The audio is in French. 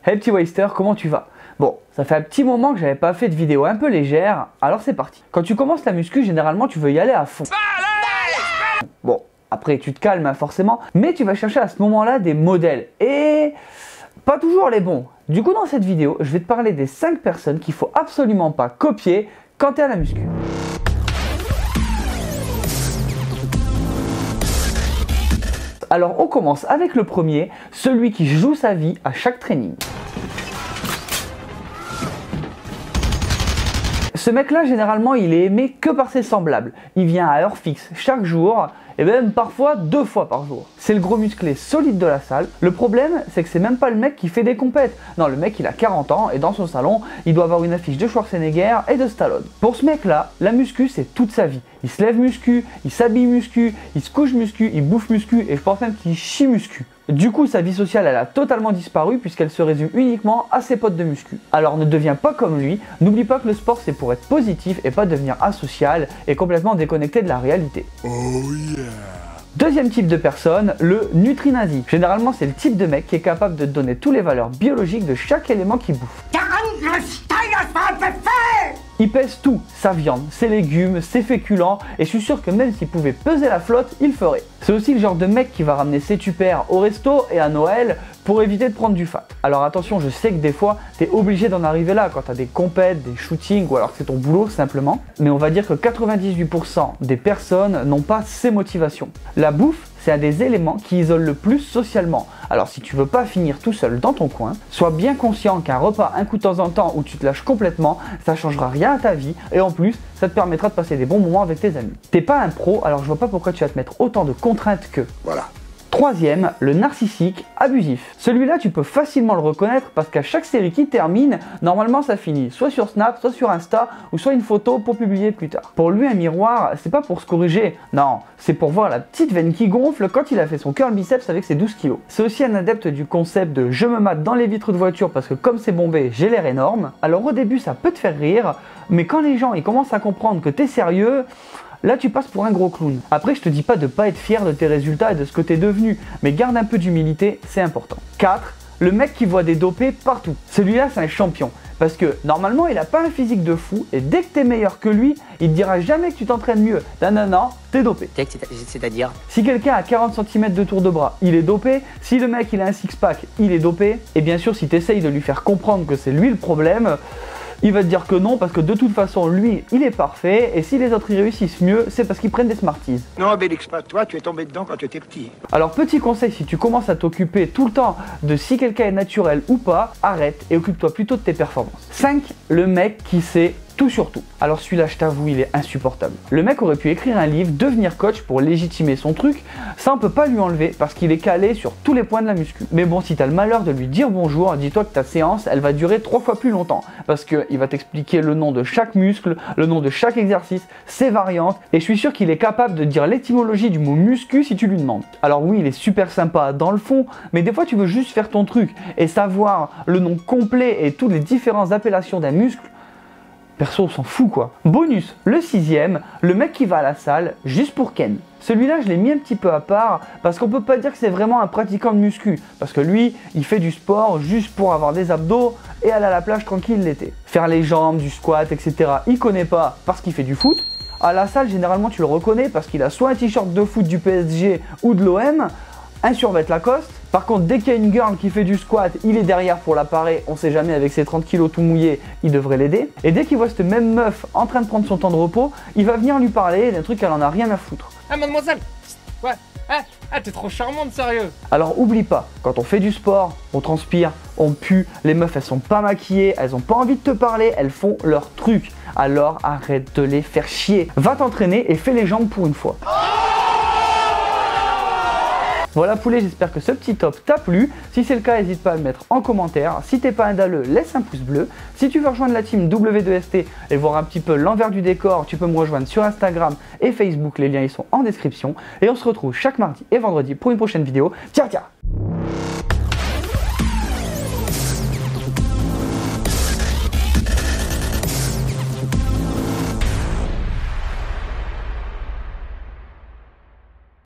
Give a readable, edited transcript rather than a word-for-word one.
Hey petit Waster, comment tu vas? Bon, ça fait un petit moment que j'avais pas fait de vidéo un peu légère, alors c'est parti. Quand tu commences la muscu, généralement tu veux y aller à fond. Bon, après tu te calmes hein, forcément, mais tu vas chercher à ce moment-là des modèles et pas toujours les bons. Du coup dans cette vidéo, je vais te parler des 5 personnes qu'il faut absolument pas copier quand tu es à la muscu. Alors on commence avec le premier, celui qui joue sa vie à chaque training. Ce mec-là, généralement, il est aimé que par ses semblables. Il vient à heure fixe chaque jour, et même parfois 2 fois par jour. C'est le gros musclé solide de la salle. Le problème, c'est que c'est même pas le mec qui fait des compètes. Non, le mec, il a 40 ans, et dans son salon, il doit avoir une affiche de Schwarzenegger et de Stallone. Pour ce mec-là, la muscu, c'est toute sa vie. Il se lève muscu, il s'habille muscu, il se couche muscu, il bouffe muscu, et je pense même qu'il chie muscu. Du coup, sa vie sociale, elle a totalement disparu puisqu'elle se résume uniquement à ses potes de muscu. Alors ne deviens pas comme lui, n'oublie pas que le sport c'est pour être positif et pas devenir asocial et complètement déconnecté de la réalité. Oh yeah. Deuxième type de personne, le nutri-nazi. Généralement, c'est le type de mec qui est capable de te donner toutes les valeurs biologiques de chaque élément qu'il bouffe. Il pèse tout, sa viande, ses légumes, ses féculents, et je suis sûr que même s'il pouvait peser la flotte, il le ferait. C'est aussi le genre de mec qui va ramener ses tupères au resto et à Noël pour éviter de prendre du fat. Alors attention, je sais que des fois, t'es obligé d'en arriver là quand t'as des compètes, des shootings, ou alors que c'est ton boulot simplement. Mais on va dire que 98% des personnes n'ont pas ces motivations. La bouffe, c'est un des éléments qui isole le plus socialement. Alors si tu veux pas finir tout seul dans ton coin, sois bien conscient qu'un repas un coup de temps en temps où tu te lâches complètement, ça changera rien à ta vie et en plus, ça te permettra de passer des bons moments avec tes amis. T'es pas un pro, alors je vois pas pourquoi tu vas te mettre autant de contraintes que. Voilà. Troisième, le narcissique abusif. Celui-là, tu peux facilement le reconnaître parce qu'à chaque série qui termine, normalement ça finit soit sur Snap, soit sur Insta, ou soit une photo pour publier plus tard. Pour lui, un miroir, c'est pas pour se corriger, non, c'est pour voir la petite veine qui gonfle quand il a fait son curl biceps avec ses 12 kilos. C'est aussi un adepte du concept de je me mate dans les vitres de voiture parce que comme c'est bombé, j'ai l'air énorme. Alors au début, ça peut te faire rire, mais quand les gens ils commencent à comprendre que t'es sérieux, là tu passes pour un gros clown. Après je te dis pas de pas être fier de tes résultats et de ce que t'es devenu, mais garde un peu d'humilité, c'est important. 4. Le mec qui voit des dopés partout. Celui-là c'est un champion. Parce que normalement il a pas un physique de fou et dès que t'es meilleur que lui, il te dira jamais que tu t'entraînes mieux. Non, t'es dopé. C'est-à-dire? Si quelqu'un a 40 cm de tour de bras, il est dopé. Si le mec il a un six-pack, il est dopé. Et bien sûr si t'essayes de lui faire comprendre que c'est lui le problème, il va te dire que non parce que de toute façon lui il est parfait et si les autres y réussissent mieux c'est parce qu'ils prennent des Smarties. Non Bélix, pas toi, tu es tombé dedans quand tu étais petit. Alors petit conseil, si tu commences à t'occuper tout le temps de si quelqu'un est naturel ou pas, arrête et occupe-toi plutôt de tes performances. 5. Le mec qui sait tout sur tout. Alors celui-là je t'avoue il est insupportable. Le mec aurait pu écrire un livre, devenir coach pour légitimer son truc, ça on peut pas lui enlever parce qu'il est calé sur tous les points de la muscu. Mais bon si t'as le malheur de lui dire bonjour, dis-toi que ta séance elle va durer 3 fois plus longtemps parce qu'il va t'expliquer le nom de chaque muscle, le nom de chaque exercice, ses variantes et je suis sûr qu'il est capable de dire l'étymologie du mot muscu si tu lui demandes. Alors oui il est super sympa dans le fond, mais des fois tu veux juste faire ton truc et savoir le nom complet et toutes les différentes appellations d'un muscle. Perso, on s'en fout quoi. Bonus, le 6e, le mec qui va à la salle juste pour Ken. Celui-là, je l'ai mis un petit peu à part parce qu'on peut pas dire que c'est vraiment un pratiquant de muscu. Parce que lui, il fait du sport juste pour avoir des abdos et aller à la plage tranquille l'été. Faire les jambes, du squat, etc. Il connaît pas parce qu'il fait du foot. À la salle, généralement, tu le reconnais parce qu'il a soit un t-shirt de foot du PSG ou de l'OM, un survêt Lacoste. Par contre, dès qu'il y a une girl qui fait du squat, il est derrière pour la parer, on sait jamais avec ses 30 kilos tout mouillés, il devrait l'aider. Et dès qu'il voit cette même meuf en train de prendre son temps de repos, il va venir lui parler d'un truc qu'elle en a rien à foutre. Ah mademoiselle, ouais, t'es trop charmante, sérieux. Alors oublie pas, quand on fait du sport, on transpire, on pue, les meufs elles sont pas maquillées, elles ont pas envie de te parler, elles font leur truc. Alors arrête de les faire chier. Va t'entraîner et fais les jambes pour une fois. Voilà poulet, j'espère que ce petit top t'a plu. Si c'est le cas, n'hésite pas à le mettre en commentaire. Si t'es pas un dalleux, laisse un pouce bleu. Si tu veux rejoindre la team W2ST et voir un petit peu l'envers du décor, tu peux me rejoindre sur Instagram et Facebook. Les liens ils sont en description. Et on se retrouve chaque mardi et vendredi pour une prochaine vidéo. Ciao ciao.